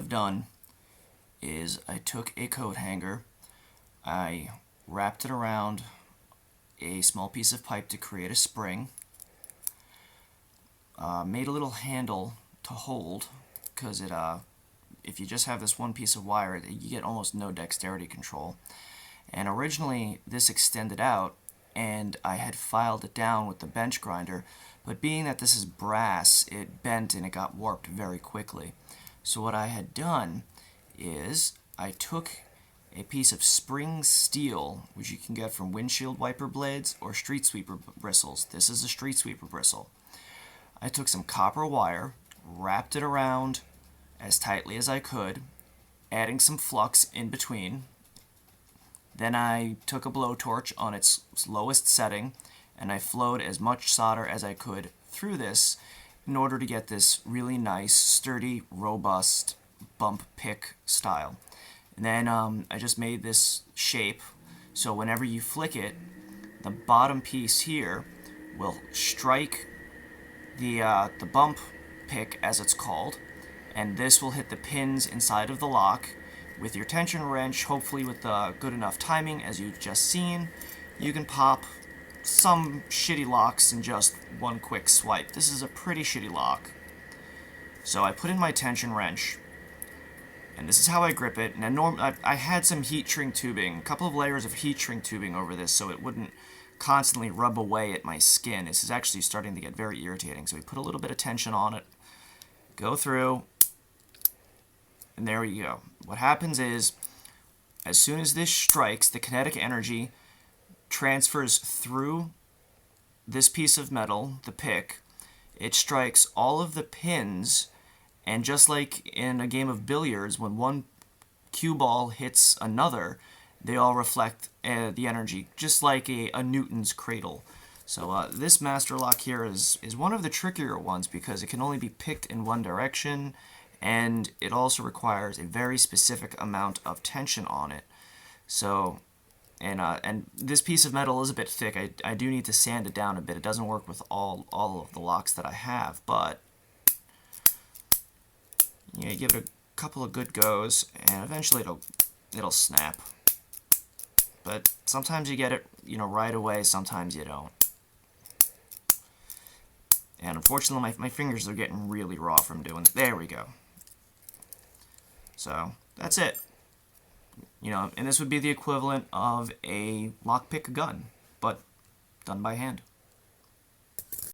I've done is I took a coat hanger, I wrapped it around a small piece of pipe to create a spring, made a little handle to hold, because if you just have this one piece of wire, you get almost no dexterity control. And originally this extended out, and I had filed it down with the bench grinder, but being that this is brass, it bent and it got warped very quickly. So what I had done is I took a piece of spring steel, which you can get from windshield wiper blades or street sweeper bristles. This is a street sweeper bristle. I took some copper wire, wrapped it around as tightly as I could, adding some flux in between. Then I took a blowtorch on its lowest setting, and I flowed as much solder as I could through this in order to get this really nice, sturdy, robust bump pick style. And then I just made this shape, so whenever you flick it, the bottom piece here will strike the bump pick, as it's called, and this will hit the pins inside of the lock. With your tension wrench, hopefully with good enough timing, as you've just seen, you can pop some shitty locks in just one quick swipe. This is a pretty shitty lock. So I put in my tension wrench, and this is how I grip it. And I had some heat shrink tubing, a couple of layers of heat shrink tubing over this so it wouldn't constantly rub away at my skin. This is actually starting to get very irritating. So we put a little bit of tension on it, go through, and there we go. What happens is, as soon as this strikes, the kinetic energy transfers through this piece of metal, the pick. It strikes all of the pins, and just like in a game of billiards, when one cue ball hits another, they all reflect the energy, just like a Newton's Cradle. So this master lock here is one of the trickier ones because it can only be picked in one direction, and it also requires a very specific amount of tension on it. So, and this piece of metal is a bit thick. I do need to sand it down a bit. It doesn't work with all of the locks that I have, but you give it a couple of good goes, and eventually it'll snap. But sometimes you get it, right away. Sometimes you don't. And unfortunately, my fingers are getting really raw from doing it. There we go. So that's it. And this would be the equivalent of a lockpick gun, but done by hand.